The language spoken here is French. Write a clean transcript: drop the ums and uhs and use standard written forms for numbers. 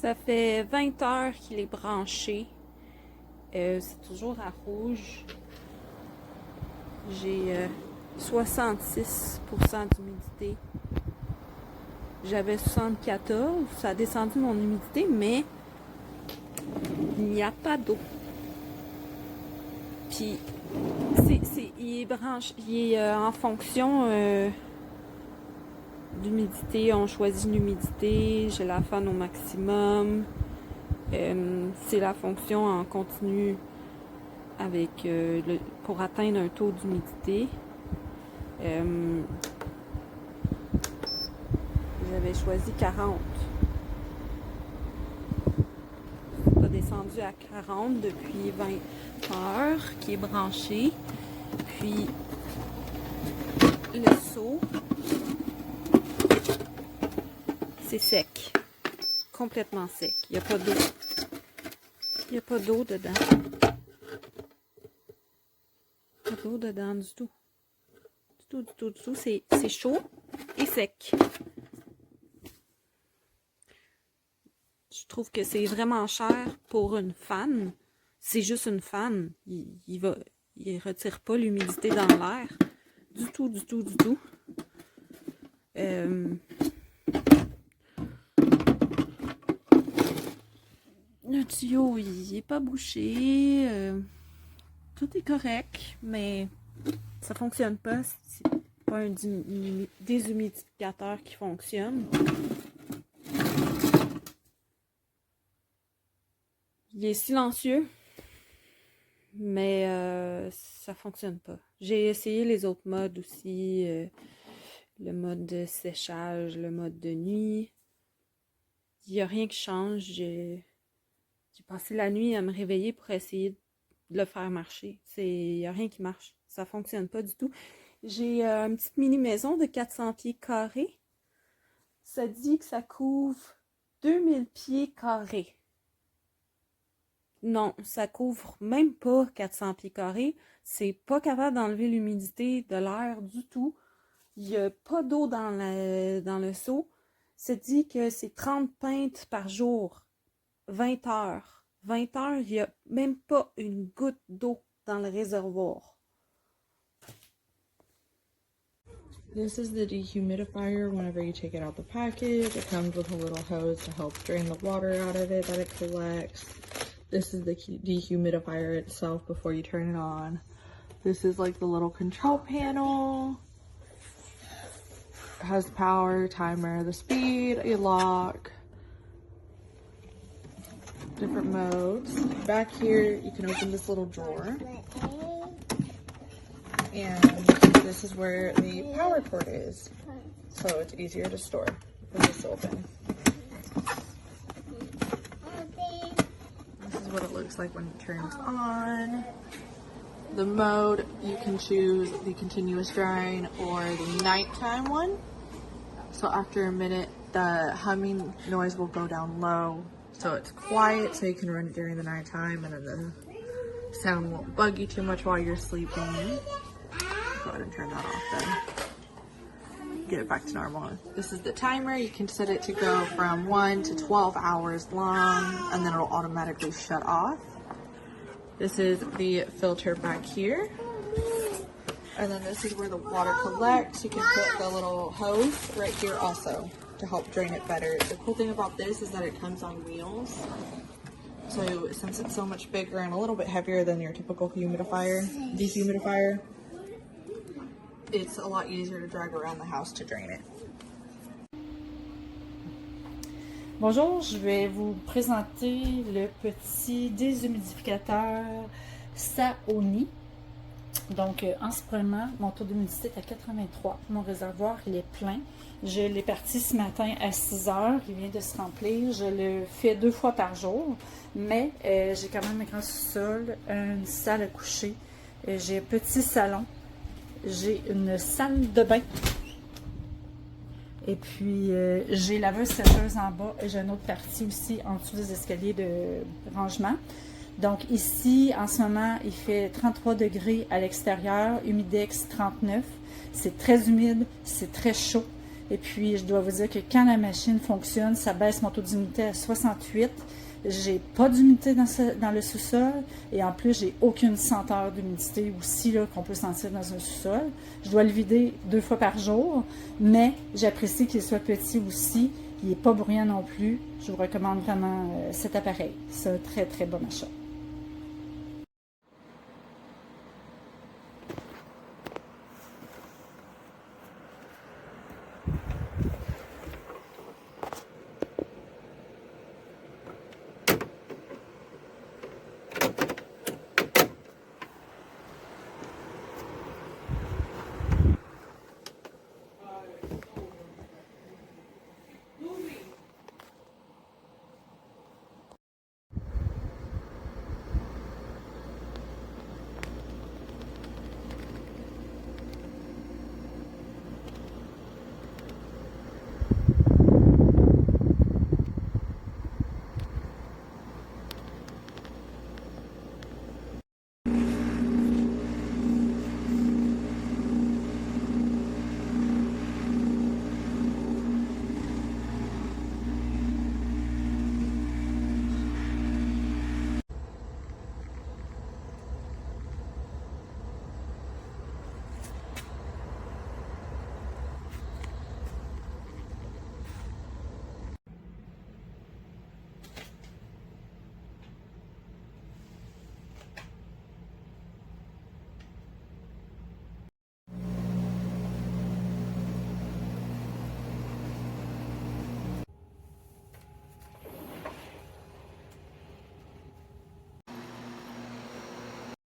Ça fait 20 heures qu'il est branché. C'est toujours à rouge. J'ai 66% d'humidité. J'avais 74. Ça a descendu mon humidité, mais il n'y a pas d'eau. Puis, il est branché, il est en fonction d'humidité. On choisit l'humidité. J'ai la fan au maximum. C'est la fonction en continu avec pour atteindre un taux d'humidité. J'avais choisi 40. Ça a descendu à 40 depuis 20 heures qui est branché. Puis le seau, c'est sec. Complètement sec. Il n'y a pas d'eau. Il n'y a pas d'eau dedans. Pas d'eau dedans du tout. Du tout. C'est chaud et sec. Je trouve que c'est vraiment cher pour une fan. C'est juste une fan. Il retire pas l'humidité dans l'air. Du tout. Le tuyau, il est pas bouché. Tout est correct, mais ça fonctionne pas. C'est pas un déshumidificateur qui fonctionne. Il est silencieux, mais ça fonctionne pas. J'ai essayé les autres modes aussi, le mode de séchage, le mode de nuit. Il n'y a rien qui change. J'ai passé la nuit à me réveiller pour essayer de le faire marcher. Il n'y a rien qui marche. Ça fonctionne pas du tout. J'ai une petite mini-maison de 400 pieds carrés. Ça dit que ça couvre 2000 pieds carrés. Non, ça couvre même pas 400 pieds carrés. C'est pas capable d'enlever l'humidité de l'air du tout. Il n'y a pas d'eau dans le seau. Ça dit que c'est 30 pintes par jour. 20 heures. 20 heures, il n'y a même pas une goutte d'eau dans le réservoir. This is the dehumidifier. Whenever you take it out the package, it comes with a little hose to help drain the water out of it that it collects. This is the dehumidifier itself before you turn it on. This is like the little control panel. It has power, timer, the speed, a lock, different modes. Back here, you can open this little drawer. And this is where the power cord is. So it's easier to store with this open. This is what it looks like when it turns on. The mode, you can choose the continuous drying or the nighttime one. So after a minute, the humming noise will go down low. So it's quiet, so you can run it during the nighttime, and then the sound won't bug you too much while you're sleeping. Go ahead and turn that off then. Get it back to normal. This is the timer. You can set it to go from 1 to 12 hours long, and then it'll automatically shut off. This is the filter back here. And then this is where the water collects. You can put the little hose right here also to help drain it better. The cool thing about this is that it comes on wheels. So since it's so much bigger and a little bit heavier than your typical dehumidifier, it's a lot easier to drag around the house to drain it. Bonjour, je vais vous présenter le petit déshumidificateur Saoni. Donc, en ce moment, mon taux d'humidité est à 83. Mon réservoir, il est plein. Je l'ai parti ce matin à 6 heures. Il vient de se remplir. Je le fais 2 fois par jour. Mais j'ai quand même un grand sous-sol, une salle à coucher. J'ai un petit salon. J'ai une salle de bain. Et puis, j'ai laveuse sécheuse en bas. Et j'ai une autre partie aussi en dessous des escaliers de rangement. Donc ici, en ce moment, il fait 33 degrés à l'extérieur, humidex 39. C'est très humide, c'est très chaud. Et puis, je dois vous dire que quand la machine fonctionne, ça baisse mon taux d'humidité à 68. J'ai pas d'humidité dans le sous-sol. Et en plus, j'ai aucune senteur d'humidité aussi là, qu'on peut sentir dans un sous-sol. Je dois le vider 2 fois par jour. Mais j'apprécie qu'il soit petit aussi. Il n'est pas bruyant non plus. Je vous recommande vraiment cet appareil. C'est un très, très bon achat.